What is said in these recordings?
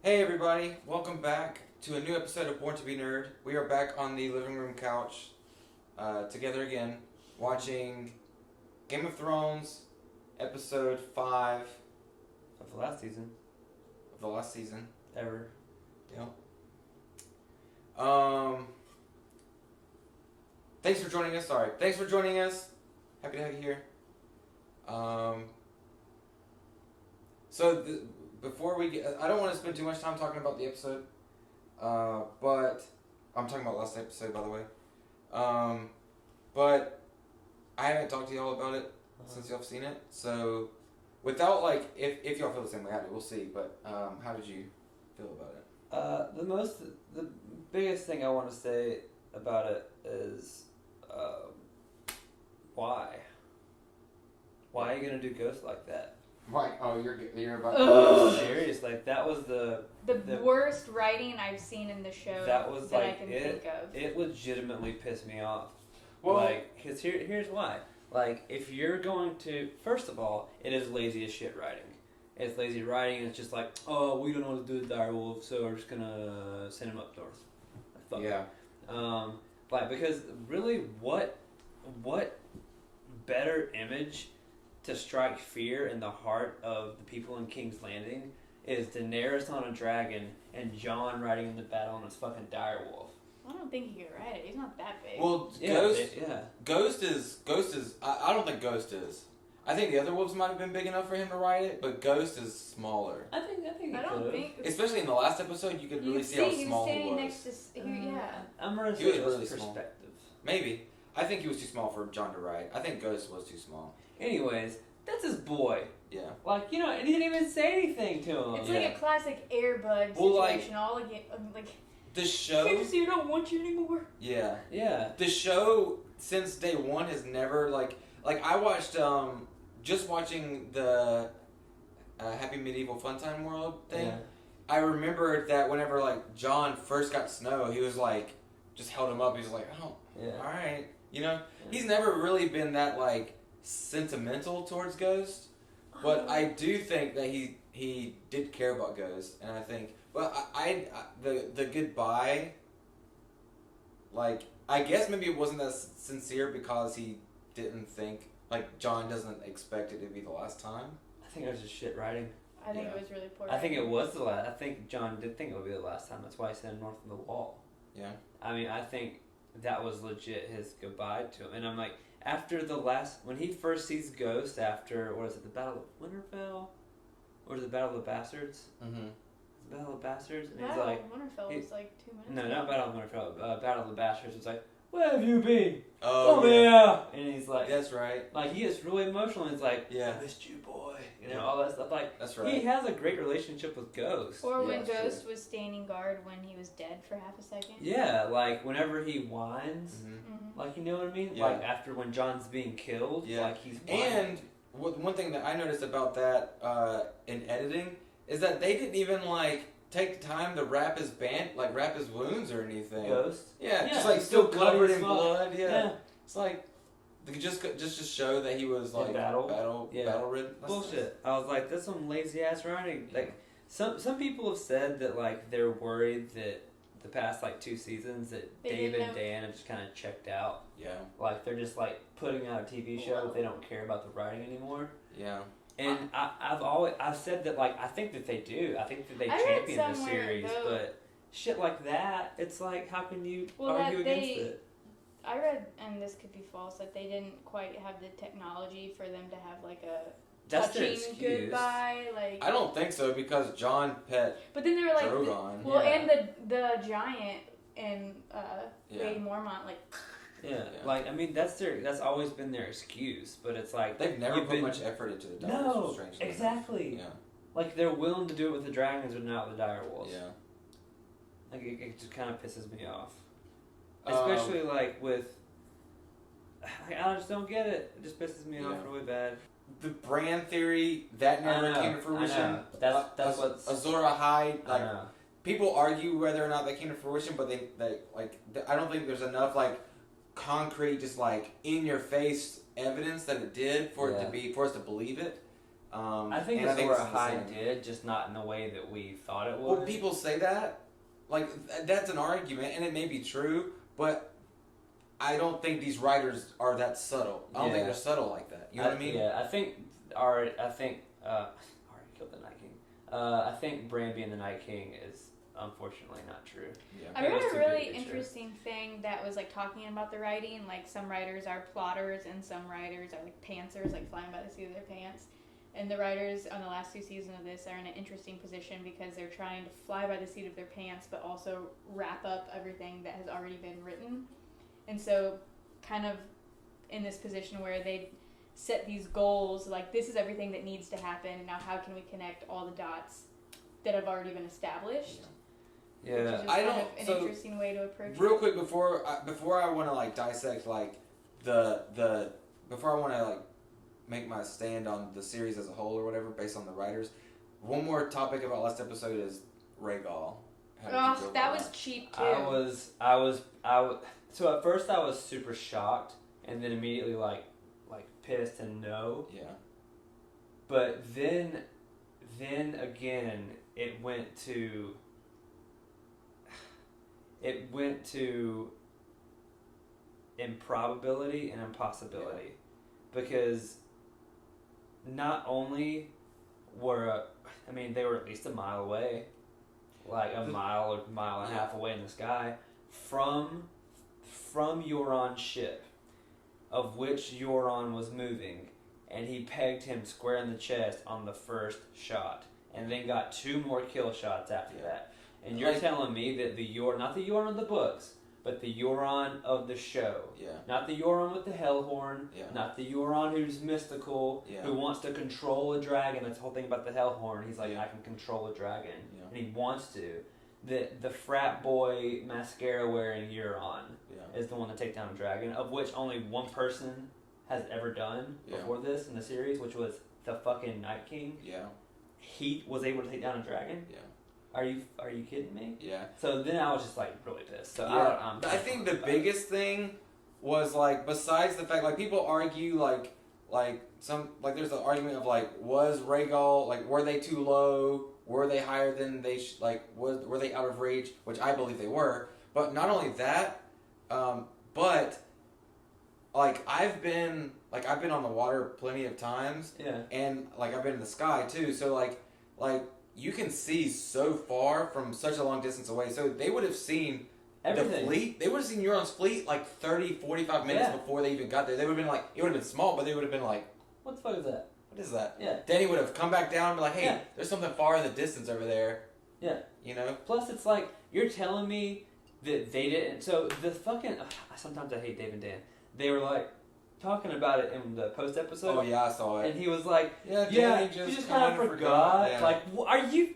Hey everybody, welcome back to a new episode of Born to be Nerd. We are back on the living room couch together again, watching Game of Thrones episode 5 Of the last season. of the last season. Ever. Yep. Thanks for joining us. Thanks for joining us. Happy to have you here. Before we get, I don't want to spend too much time talking about the episode, but I'm talking about last episode, by the way. But I haven't talked to y'all about it since y'all have seen it. So, without if y'all feel the same way I do, we'll see. But how did you feel about it? The biggest thing I want to say about it is, why? Why are you gonna do Ghost like that? Right. Oh, you're about. Serious, like that was the worst writing I've seen in the show. That was that like I can think of. It legitimately pissed me off. Well, because here's why. Like, if you're going to, first of all, it is lazy as shit writing. It's lazy writing. It's just like, oh, we don't know what to do with direwolf, so we're just gonna send him up north. Fuck yeah. it. Because really, what better image to strike fear in the heart of the people in King's Landing is Daenerys on a dragon and Jon riding in the battle on his fucking direwolf. I don't think he could ride it. He's not that big. Well, Ghost is. I don't think Ghost is. I think the other wolves might have been big enough for him to ride it, but Ghost is smaller. I think. I don't think. Especially in the last episode, you could really see how small he was. Next to, yeah. I'm gonna say He was it was really small. perspective. Maybe. I think he was too small for Jon to ride. I think Ghost was too small. Anyways, that's his boy. Yeah. And he didn't even say anything to him. It's like a classic Air Bud Well, situation. All again, The show. Can't you see I don't want you anymore? Yeah. Yeah. The show since day one has never I watched just watching the Happy Medieval Funtime World thing. Yeah. I remember that whenever Jon first got Snow, he was just held him up. He was like, oh, Yeah. all right, He's never really been that sentimental towards Ghost, but I do think that he did care about Ghost, and I think. Well, the goodbye, I guess maybe it wasn't as sincere because he didn't think, Jon doesn't expect it to be the last time. I think it was just shit writing. I think it was really poor. I think it was the last. I think Jon did think it would be the last time. That's why he sent him north of the wall. Yeah. I mean, I think that was legit his goodbye to him. And I'm like, after when he first sees Ghost after, what is it, the Battle of Winterfell? Or is it the Battle of the Bastards? Mm-hmm. Battle of the Bastards, and Battle he's of Winterfell was 2 minutes. no, not Battle of Winterfell. Battle of the Bastards was like, where have you been? Oh, yeah. And he's like, that's right. He gets really emotional. And he's like, yeah, I missed you, boy. All that stuff. That's right. He has a great relationship with Ghost. Or when Ghost was standing guard when he was dead for half a second. Yeah, whenever he whines, Mm-hmm. you know what I mean? Yeah. After when Jon's being killed, yeah. he's whining. And one thing that I noticed about that in editing is that they didn't even take the time to wrap his wrap his wounds or anything. Ghost? Yeah, Yeah, just still bloody covered as in fuck. blood. Yeah. Yeah. It's just to show that he was In battle ridden. Bullshit. I was like, that's some lazy ass writing. Some people have said that they're worried that the past 2 seasons that David and Dan have just kind of checked out. Yeah. They're just putting out a TV show that they don't care about the writing anymore. Yeah. And I've said that I think that they do. I think that they champion the series, but shit like that, it's how can you argue against it? I read, and this could be false, that they didn't quite have the technology for them to have That's their touching excuse. goodbye. I don't think so because Jon pet But then they were Drogon. and the giant and Lady Mormont Yeah, I mean that's always been their excuse, but it's they've never put much effort into the direwolves. No, strangely exactly. Yeah. They're willing to do it with the dragons, but not with the direwolves. Yeah. It just kind of pisses me off, especially with. I just don't get it. It just pisses me off really bad. The Bran theory that never came to fruition. I know. That's what's Azor Ahai. I know. People argue whether or not they came to fruition, but they I don't think there's enough concrete, just in your face evidence that it did for us to believe it. I think and it's it's what the High same. did, just not in the way that we thought it would. Well, people say that, like that's an argument, and it may be true, but I don't think these writers are that subtle. I don't think they're subtle like that. You know what I mean? Yeah, I think Ari killed the Night King. I think Bran being the Night King is unfortunately not true. Yeah. I read a really interesting thing that was like talking about the writing. Like some writers are plotters and some writers are like pantsers, like flying by the seat of their pants. And the writers on the last 2 seasons of this are in an interesting position because they're trying to fly by the seat of their pants, but also wrap up everything that has already been written. And so, kind of in this position where they set these goals, like this is everything that needs to happen. Now, how can we connect all the dots that have already been established? Yeah, Which is just kind of an interesting way to approach it. Real quick before I want to like dissect like the before I want to like make my stand on the series as a whole or whatever based on the writers. One more topic about last episode is Rhaegal. Oh, that was cheap too. I was. So at first I was super shocked, and then immediately like pissed and no. Yeah. But then again, it went to improbability and impossibility, because not only they were at least a mile away, like a mile or mile and a half away in the sky from Euron's ship, of which Euron was moving, and he pegged him square in the chest on the first shot, and then got 2 more kill shots after that. And you're telling me that not the Euron of the books, but the Euron of the show. Yeah. Not the Euron with the Hellhorn. Yeah. Not the Euron who's mystical, Yeah. who wants to control a dragon. That's the whole thing about the Hellhorn. He's like, I can control a dragon. Yeah. And he wants to. The frat boy mascara wearing Euron is the one to take down a dragon, of which only one person has ever done before this in the series, which was the fucking Night King. Yeah. He was able to take down a dragon? Yeah. Are you kidding me? Yeah. So then I was just like really pissed. So I think the biggest thing was like, besides the fact, like people argue like there's the argument of like, was Rhaegal, like were they too low? Were they higher than they were they out of reach? Which I believe they were. But not only that, but like I've been on the water plenty of times. Yeah. And like I've been in the sky too. So like you can see so far from such a long distance away. So they would have seen everything. The fleet. They would have seen Euron's fleet like 30, 45 minutes before they even got there. They would have been like, it would have been small, but they would have been like, what the fuck is that? What is that? Yeah. Danny would have come back down and be like, hey, there's something far in the distance over there. Yeah. You know? Plus, it's like, you're telling me that they didn't. So the fucking. Sometimes I hate Dave and Dan. They were like, talking about it in the post episode. Oh yeah, I saw it. And he was like, yeah, you just kind of forgot. Yeah. Like,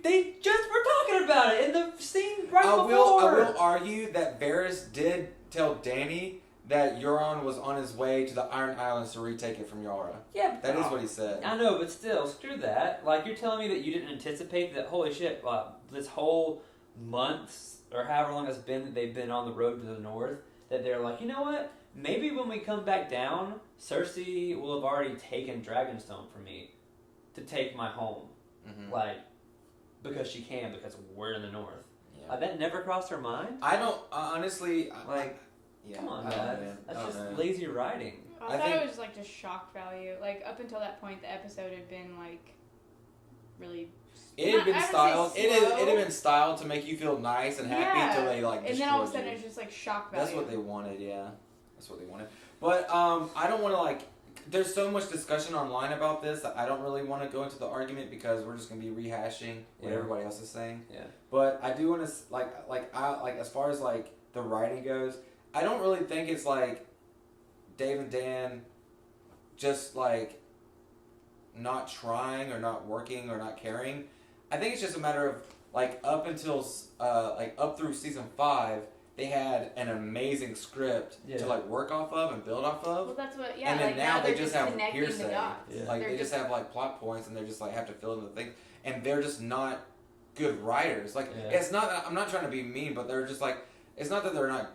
they just were talking about it in the scene right before. I will argue that Varys did tell Dany that Euron was on his way to the Iron Islands to retake it from Yara. Yeah, that is what he said. I know, but still, screw that. Like, you're telling me that you didn't anticipate that? Holy shit! This whole month or however long it's been that they've been on the road to the north, that they're like, you know what? Maybe when we come back down, Cersei will have already taken Dragonstone from me to take my home. Mm-hmm. Like, because she can, because we're in the north. Yeah. That never crossed her mind? I don't, honestly, come on, guys. That's just lazy writing. I thought it was just like just shock value. Like, up until that point, the episode had been like really... It had been styled. It had been styled to make you feel nice and happy until they like. And then all of a sudden, it's just like shock value. That's what they wanted. Yeah, that's what they wanted. But I don't want to like. There's so much discussion online about this that I don't really want to go into the argument because we're just gonna be rehashing what everybody else is saying. Yeah. But I do want to like as far as like the writing goes, I don't really think it's like Dave and Dan just like not trying or not working or not caring. I think it's just a matter of like up until up through season 5, they had an amazing script to like work off of and build off of. Well, that's what. And then like now they just have hearsay. Yeah. Like they just have like plot points and they just like have to fill in the things, and they're just not good writers. Like it's not. I'm not trying to be mean, but they're just like. It's not that they're not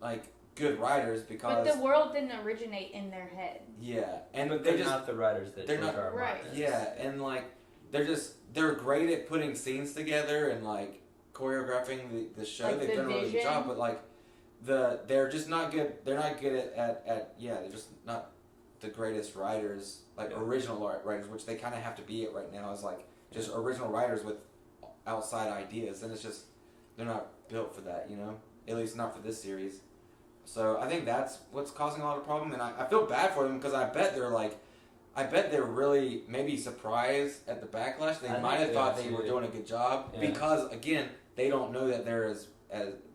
like good writers because But the world didn't originate in their head. yeah, and But they they're just not the writers that they're George not- R. R. Martin right. is. yeah, and like they're great at putting scenes together and like choreographing the show. Like They've the done a really good vision. job, but like they're just not good. They're not good at they're just not the greatest writers, like Yeah. original writers, which they kind of have to be at right now. Is like just original writers with outside ideas, and it's just they're not built for that, you know. At least not for this series. So I think that's what's causing a lot of problem, and I feel bad for them because I bet they're really maybe surprised at the backlash. They I might think have thought they they are, were too. doing a good job Yeah. because again they don't know that they're as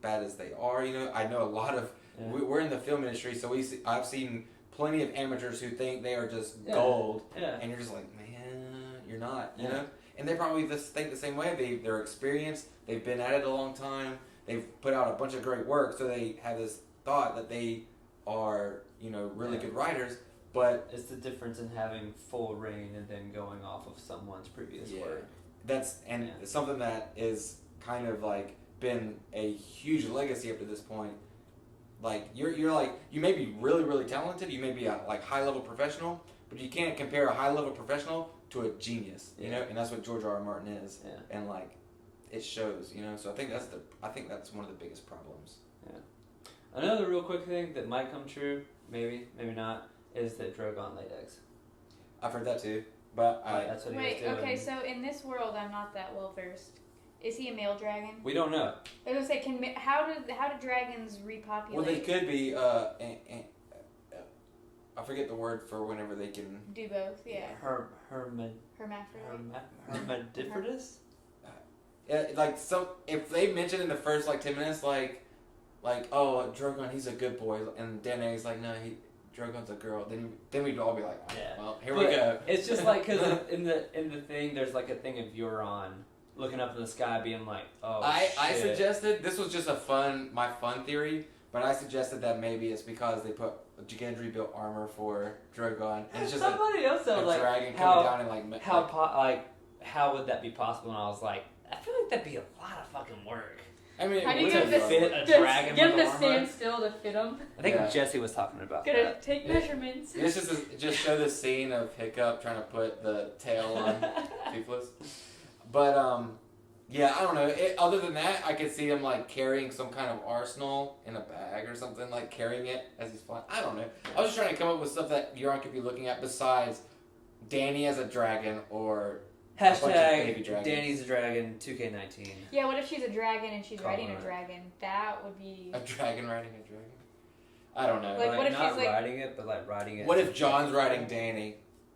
bad as they are. You know, I know a lot of Yeah. we're in the film industry, so I've seen plenty of amateurs who think they are just Yeah. gold, Yeah. and you're just like, man, you're not. You Yeah. know, and they probably just think the same way. They're experienced. They've been at it a long time. They've put out a bunch of great work, so they have this thought that they are, you know, really Yeah. good writers. But It's the difference in having full reign and then going off of someone's previous Yeah. work. that's Yeah. it's something that is kind of like been a huge legacy up to this point. Like you're like you may be really talented. You may be a like high level professional, but you can't compare a high level professional to a genius. You Yeah. know, and that's what George R. R. Martin is. Yeah. And like it shows. You know, so I think that's one of the biggest problems. Another real quick thing that might come true, maybe not, is that Drogon laid eggs. I've heard that too, but Like, that's what he Wait, was doing. okay, so in this world, I'm not that well versed. Is he a male dragon? We don't know. I was gonna say, how do dragons repopulate? well, they could be. I forget the word for whenever they can. do both, yeah. Hermaphrodite. Hermaphroditus? Like so, if they mention in the first like 10 minutes, like oh Drogon, he's a good boy, and Danae's like no, Drogon's a girl. Then we'd all be like, oh, Yeah. well, here But we go. It's just like because in the thing, there's like a thing of Euron looking up in the sky, being like, "Oh, I shit." suggested this was just my fun theory, but I suggested that maybe it's because they put Gendry built armor for Drogon, and it's just Somebody else a said like dragon how coming down and like how would that be possible? And I was like, I feel like that'd be a lot of fucking work. I mean, How do you it get would him be to fit fun. a dragon get him with to armor? stand still to fit him? I think Yeah. Jesse was talking about Gonna that. take measurements. This is just show the scene of Hiccup trying to put the tail on Toothless. But yeah, I don't know. Other than that, I could see him like carrying some kind of arsenal in a bag or something, like carrying it as he's flying. I don't know. I was just trying to come up with stuff that Euron could be looking at besides Dany as a dragon or a bunch of baby Hashtag dragons. Danny's a dragon 2K19. Yeah, what if she's a dragon and she's riding a Color. dragon? That would be. a dragon riding a dragon. I don't know. Like, what if not she's, like- riding it, but like riding it? What if John's riding Dany?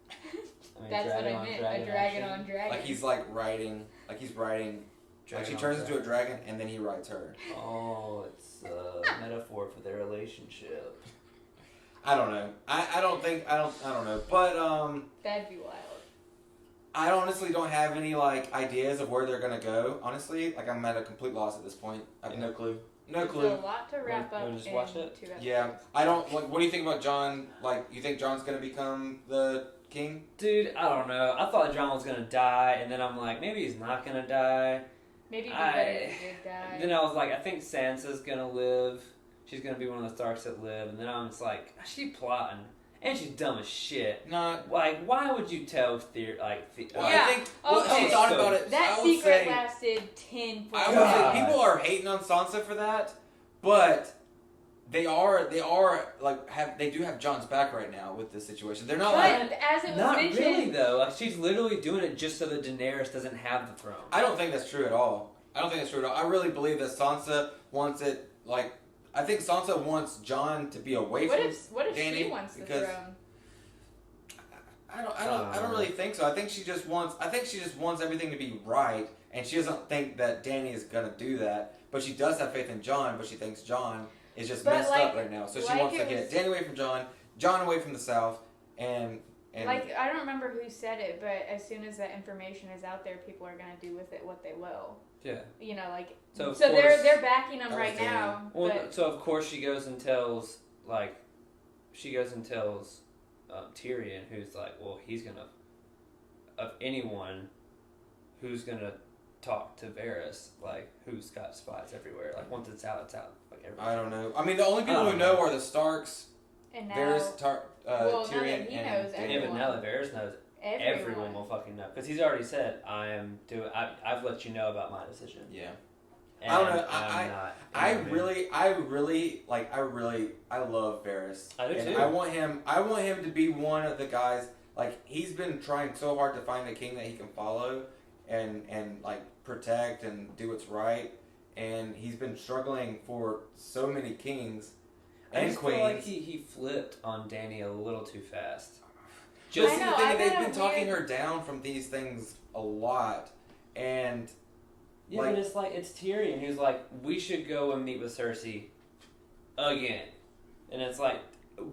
I mean, That's what dragon I on meant. dragon A dragon action. on dragon. Like he's like riding, like he's riding. Like she Dragon turns on into a dragon and then he rides her. Oh, it's a metaphor for their relationship. I don't know. I don't know. But That'd be wild. I honestly don't have any like ideas of where they're gonna go. Honestly, like I'm at a complete loss at this point. I have no clue. No There's clue. a lot to wrap Wanna up just in watch it? 2 episodes. Yeah, I don't like. What do you think about John? Like, you think John's gonna become the king? Dude, I don't know. I thought John was gonna die, and then I'm like, maybe he's not gonna die. Maybe it'd be better if he did die. Then I was like, I think Sansa's gonna live. She's gonna be one of the Starks that live. And then I'm just like, she plotting, and she's dumb as shit. Not. Like, why would you tell Well, Yeah, I think. Well, okay. she thought about it. That I would secret say, lasted 10 I would God. say people are hating on Sansa for that, but they are they do have John's back right now with this situation. They're not But like. as it was Not mentioned, really though. Like, she's literally doing it just so that Daenerys doesn't have the throne. I don't think that's true at all. I really believe that Sansa wants it. Like, I think Sansa wants John to be away what from. if she Dany, wants the because- throne? I don't really think so. I think she just wants everything to be right, and she doesn't think that Dany is gonna do that. But she does have faith in John, but she thinks John is just But, messed like- up right now. So she like wants to it get was- Dany away from John away from the South, and Like, I don't remember who said it, but as soon as that information is out there, people are gonna do with it what they will. Yeah. You know, like So, of they're course- they're backing them That right was now. Well, but so of course she goes and tells Tyrion, who's like, well, he's gonna, of anyone who's gonna talk to Varys, like, who's got spies everywhere. Like, once it's out, it's out. Like, like everybody. I don't know. I mean, the only people who know are the Starks, And now, Varys, well, now Tyrion, that he and knows Dany. Yeah, but now that Varys knows, everyone will fucking know because he's already said, I've let you know about my decision. Yeah. And I don't know. I love Varys. I do and too. I want him to be one of the guys. Like, he's been trying so hard to find a king that he can follow, and like protect and do what's right. And he's been struggling for so many kings I and just queens. feel like he flipped on Dany a little too fast. Just I the know, thing, I've they've had been a talking weird- her down from these things a lot, and Yeah, like, but it's like it's Tyrion who's like, we should go and meet with Cersei again, and it's like,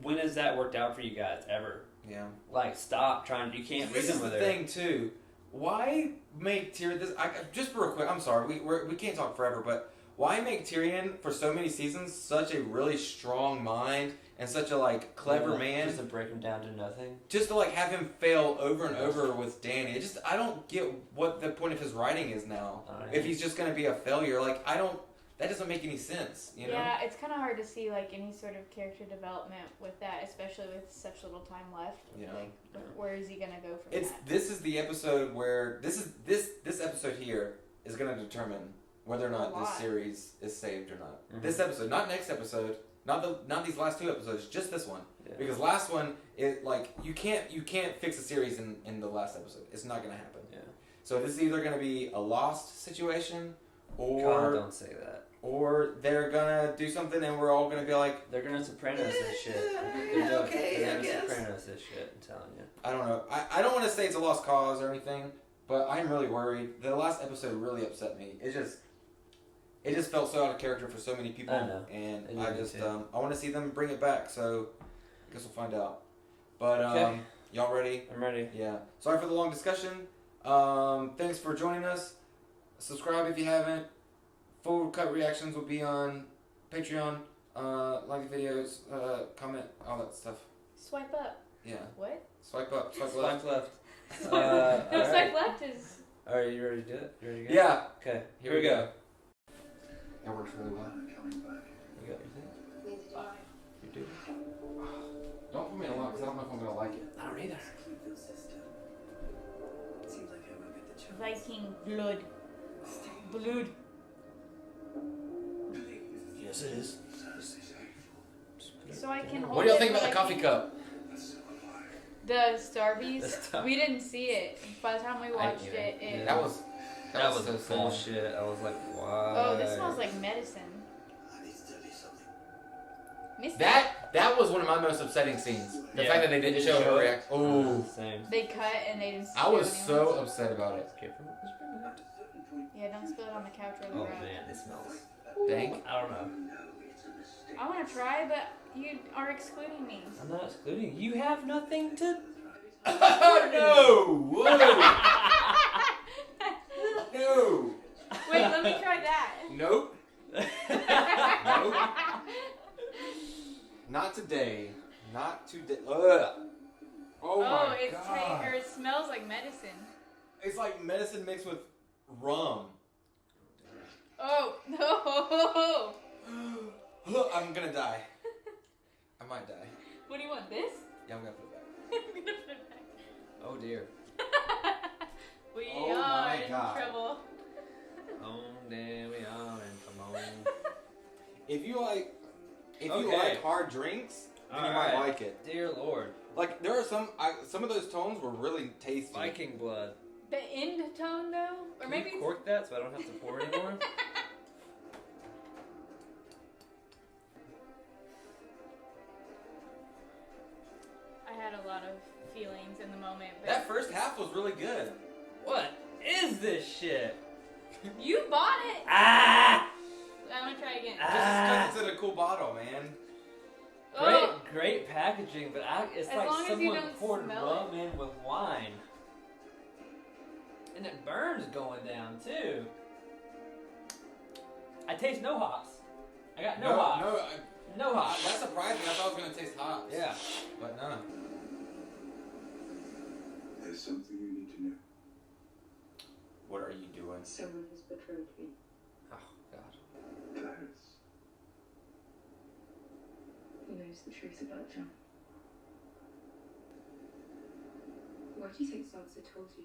when has that worked out for you guys ever? yeah. Like, stop trying. You can't This reason is with the her. thing too. Why make Tyrion this? Just real quick. I'm sorry. We can't talk forever, but why make Tyrion for so many seasons such a really strong mind and such a like clever man? Just to break him down to nothing. Just to like have him fail over and over with Dany. I don't get what the point of his writing is now. If he's just gonna be a failure, like that doesn't make any sense. You know? Yeah, it's kind of hard to see like any sort of character development with that, especially with such little time left. Yeah. Like, where is he gonna go from that? This is the episode where this episode here is gonna determine whether or not this series is saved or not. Mm-hmm. This episode, not next episode, not these last two episodes, just this one. Yeah. Because last one, you can't fix a series in the last episode. It's not gonna happen. Yeah. So this is either gonna be a lost situation, God, or don't say that. or they're gonna do something and we're all gonna be like, They're gonna Sopranos this shit. okay, They're I gonna guess. Sopranos this shit. I'm telling you. I don't know. I don't want to say it's a lost cause or anything, but I'm really worried. The last episode really upset me. It just felt so out of character for so many people, I know. and It I did just too. I want to see them bring it back. So I guess we'll find out. But Okay. y'all ready? I'm ready. Yeah. Sorry for the long discussion. Thanks for joining us. Subscribe if you haven't. Full cut reactions will be on Patreon. Like the videos, comment, all that stuff. Swipe up. Yeah. What? Swipe up, swipe left. Swipe left. No, Alright. swipe left is. Alright, you ready to do it? You ready to go? Yeah. Okay, here we go. That works really well. You got your thing? You do? Don't put me in a lot because I don't know if I'm gonna like it. I don't either. Viking blood. Blood. Yes, it is. So I can hold What do y'all it, think about but the I coffee can't- cup? The Starbies? The Star- We didn't see it. By the time we watched knew it, it. That was That was so sad. bullshit. I was like, why? Oh, this smells like medicine. Missed That was one of my most upsetting scenes. The Yeah. fact that they didn't show her react. Oh, Same. it. They cut and they didn't. I was show so anyone. upset about it. Careful. Yeah, don't spill it on the couch or the Oh rug. man, it smells. Dang. I don't know. I want to try, but you are excluding me. I'm not excluding. You have nothing to. No! Whoa! No! Wait, let me try that. Nope. Nope. Not today. Not today. Ugh. Oh my it's god. or it smells like medicine. It's like medicine mixed with rum. Oh no! I'm gonna die. I might die. What do you want? This? Yeah, I'm gonna put it back. I'm gonna put it back. Oh dear. We Oh are my in God. trouble. Oh there we are and come on. If you like Okay. like hard drinks, then you might Alright. like it. Dear Lord. Like there are some of those tones were really tasty. Viking blood. The end tone though, or Can maybe you cork that so I don't have to pour anymore? I had a lot of feelings in the moment. But That first half was really good. What is this shit? you bought it. Ah! I want to try again. Just because it's in a cool bottle, man. Oh, Great packaging, but it's As like long as you someone don't poured smell rum in with wine. And it burns going down too. I taste no hops. I got no hops. No hops. That surprised me. I thought it was gonna taste hops. Yeah. But no. There's something you need to know. What are you doing? Someone has betrayed me. Oh God. Clarence. knows the truth about John? What do you think Sansa told you?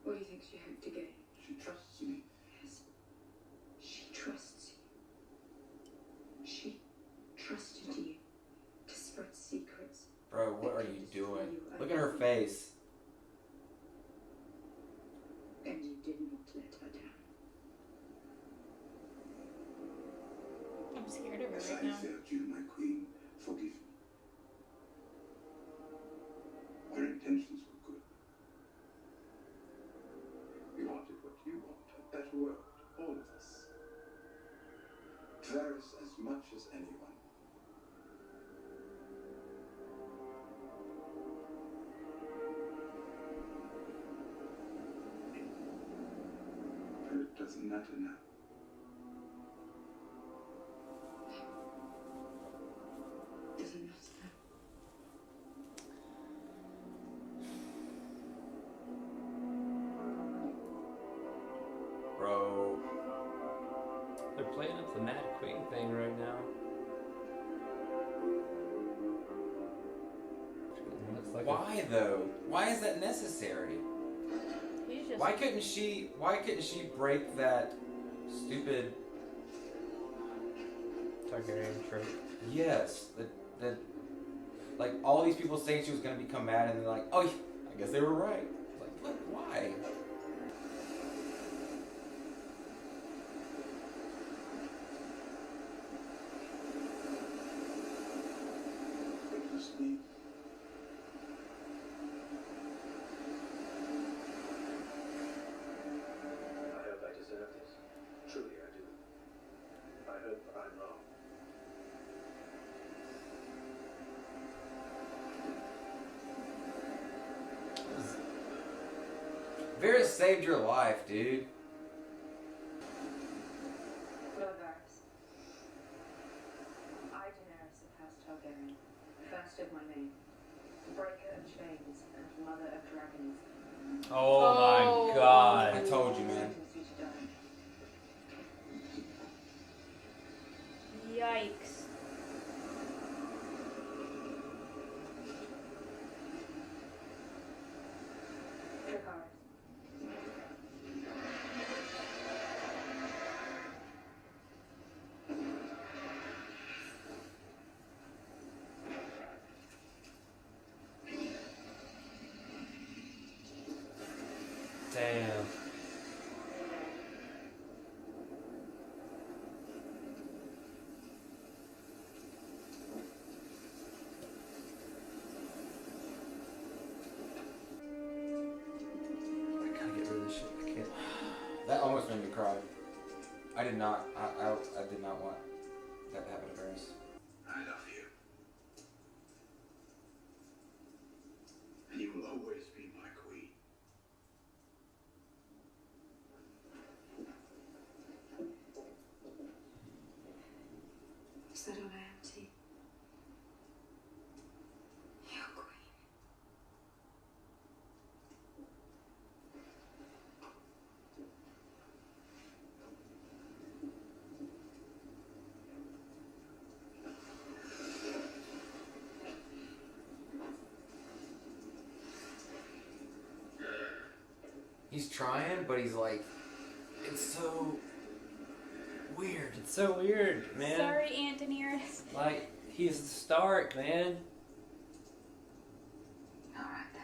What do you think she hoped to gain? She trusts me. Yes. She trusts you. She trusted you to spread secrets. Bro, what are you doing? Look at her face. And you did not let her down. I'm scared of her As right I now. failed you, my queen, forgive me. Our intentions were good. We wanted what you want, a better world, all of us. Varys as much as anyone. But it doesn't matter now. Doesn't matter. Bro. They're playing up the Mad Queen thing right now. Looks like Why though? Why is that necessary? He's just. Why couldn't she break that stupid Targaryen trope. yes, that like all these people saying she was gonna become mad and they're like, oh, I guess they were right. Like, what? Why? Witness me. I hope I deserve this. Truly I do. I hope I'm wrong. Varys saved your life, dude. Lord Varys. I, Daenerys of House Targaryen, first of my name, breaker of chains and mother of dragons. Oh my I god. told you, man. Sentence you to die. Yikes. Dracarys. Damn. I gotta get rid of this shit. I can't. That almost made me cry. I did not. I did not want that to happen to Varys. I love you. And you will always be my queen. Is that all I am to you? Your queen. He's trying, but he's like, it's so weird. It's so weird, man. Sorry, Aunt Daenerys. Like, he's the Stark, man. Alright then.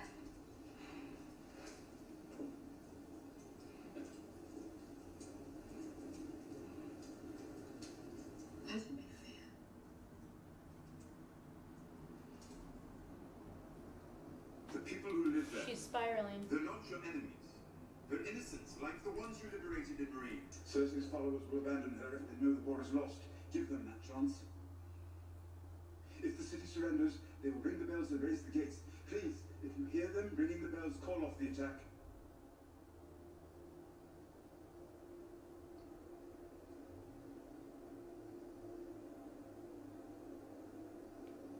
Let me fear. The people who live there, She's spiraling. they're not your enemies. They're innocents, like the ones you liberated in Marine. Cersei's followers will abandon her if they know the war is lost. Give them that chance. If the city surrenders, they will ring the bells and raise the gates. Please, if you hear them ringing the bells, call off the attack.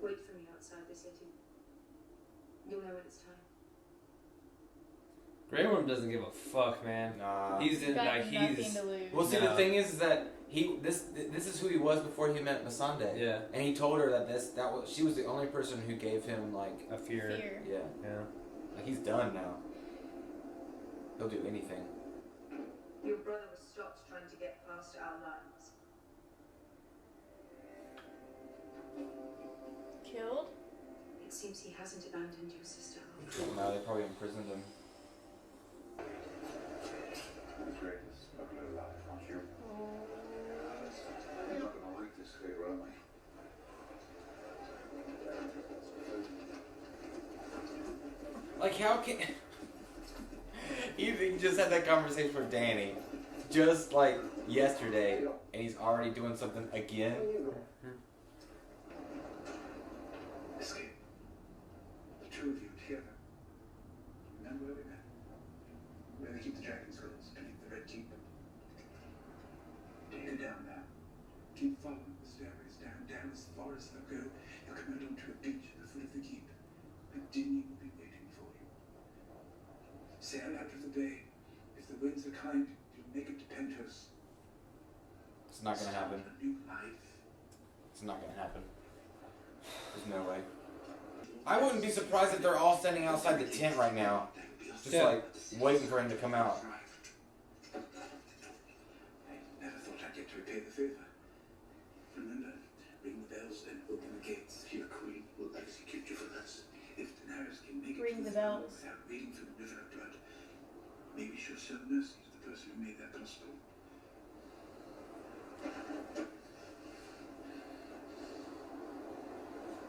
Wait for me outside the city. You'll know when it's time. Grey Worm doesn't give a fuck, man. Nah. He's in Got like nothing he's to lose. Well, see, No. the thing is that this is who he was before he met Missandei. Yeah. And he told her that she was the only person who gave him like A fear. yeah. Yeah. Like he's done now. He'll do anything. Your brother was stopped trying to get past our lines. Killed? It seems he hasn't abandoned your sister. No, they probably imprisoned him. The greatest smuggler alive, aren't you? You're not gonna like this flavor, am I? Like how can he just had that conversation with Danny just like yesterday and he's already doing something again? Escape. The two of you together. Remember where we met? Where they keep the dragon skulls beneath the red keep. Take her down now. Keep following the stairways down as far as they'll go. You'll come out onto a beach at the foot of the keep. And Dinny will be waiting for you. Sail out of the bay. If the winds are kind, you'll make it to Pentos. It's not gonna happen. A new life. It's not gonna happen. There's no way. I wouldn't be surprised if they're all standing outside the tent right now. Just like waiting for him to come out. I never thought I'd get to repay the favor. Remember, ring the bells, then open the gates. Your queen will execute you for this. If Daenerys can make it Ring to the the throne bells. without wading through the river of blood, maybe she'll show mercy to the person who made that possible.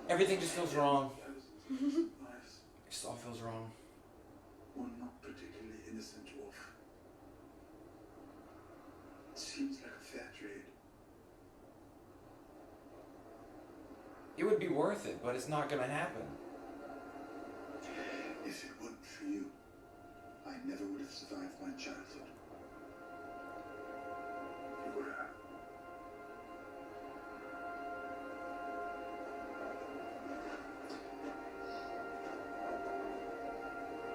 Everything just feels wrong. Thousands of lives, It just all feels wrong. one not particularly innocent dwarf. It seems like a fair trade. It would be worth it, but it's not gonna happen. If it weren't for you, I never would have survived my childhood. You would have.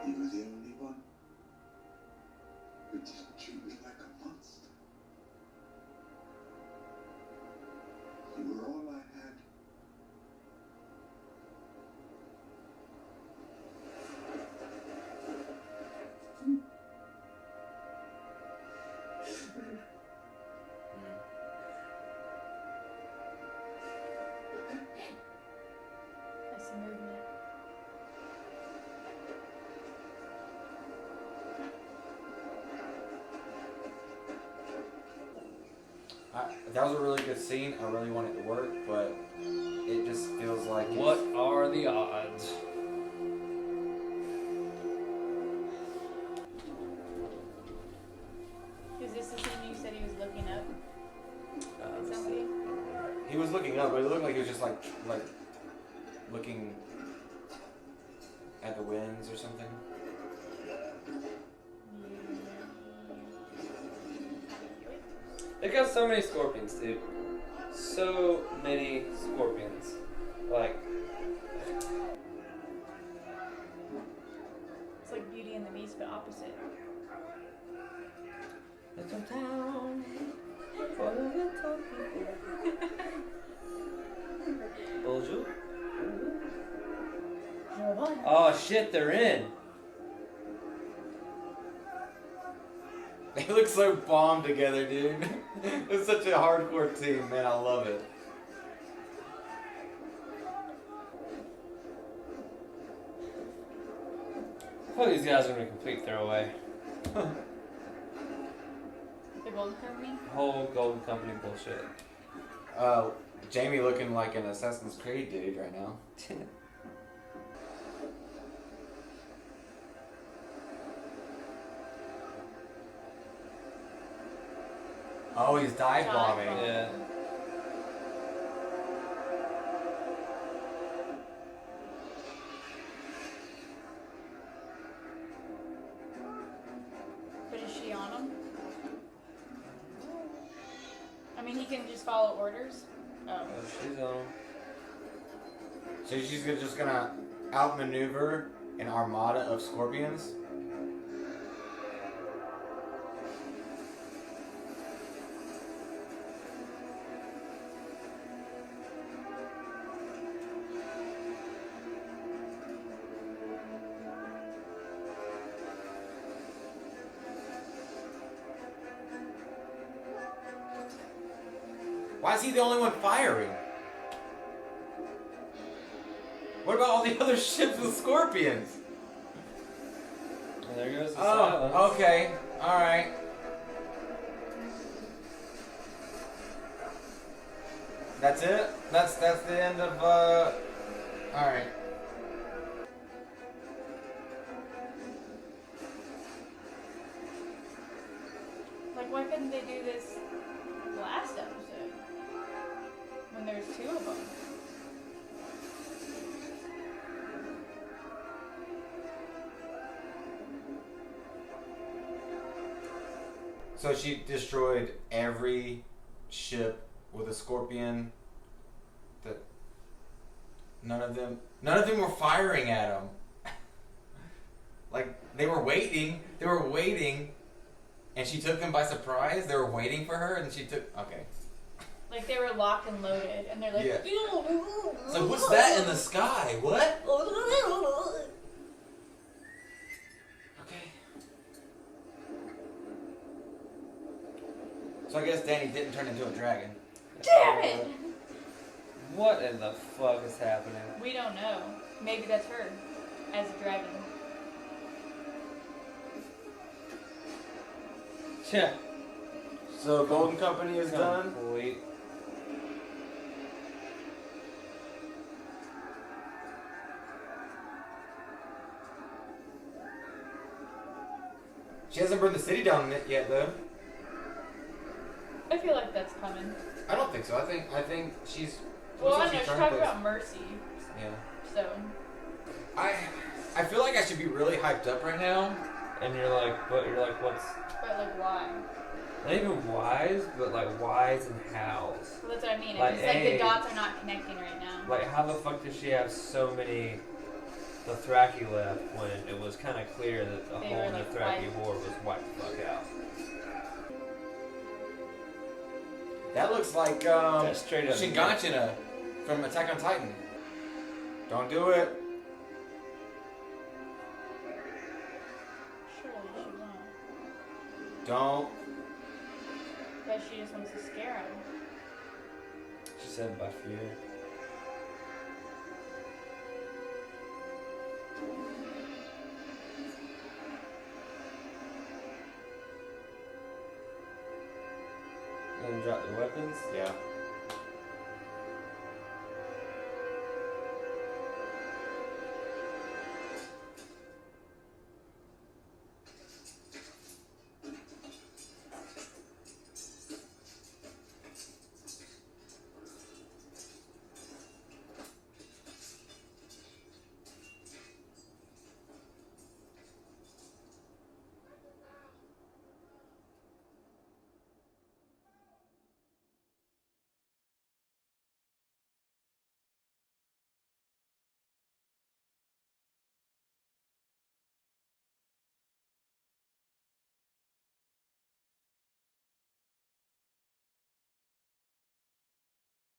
You were the only one who didn't treat me like a monster. You were all I had. That's the movement. That was a really good scene. I really want it to work, but it just feels like it's- What are the odds? Is this the scene you said he was looking up at somebody? He was looking up, but it looked like he was just like looking at the winds or something. They got so many scorpions, dude. So many scorpions. Like, It's like Beauty and the Beast, but opposite. little town full of little people. Bonjour. Oh shit, they're in. They look so bomb together, dude. It's such a hardcore team, man. I love it. I thought these guys are gonna complete throwaway. The Golden Company? Whole Golden Company bullshit. Jamie looking like an Assassin's Creed dude right now. Oh, he's dive bombing. Yeah. But is she on him? I mean, he can just follow orders. Oh. Oh, she's on. So she's just gonna outmaneuver an armada of scorpions? Why is he the only one firing? What about all the other ships with scorpions? And there goes the silence. Oh, okay. Alright. That's it? That's the end of, Alright. Like, why couldn't they do this last episode? When there's two of them? So she destroyed every ship with a scorpion. That none of them were firing at him. Like they were waiting, and she took them by surprise. They were waiting for her, and she took. Okay. Like they were locked and loaded, and they're like. Yeah. So what's that in the sky? What? Okay. So I guess Danny didn't turn into a dragon. Damn it! What in the fuck is happening? We don't know. Maybe that's her, as a dragon. Yeah. So Golden Company is done. Complete. She hasn't burned the city down yet, though. I feel like that's coming. I don't think so. I think she's. Well, looks I like know, she she's turned talking place. about mercy, Yeah. so. I feel like I should be really hyped up right now. And you're like, what's But, like, why? not even whys, but like whys and hows. Well, that's what I mean. Like, It's like the hey. dots are not connecting right now. Like, how the fuck does she have so many Dothraki left when it was kind of clear that the They whole were, like, Dothraki wiped. horde was wiped the fuck out? That looks like That's straight up. Shinganshina from Attack on Titan. Don't do it. Surely she won't. Don't. But she just wants to scare him. She said by fear. And drop the weapons. Yeah.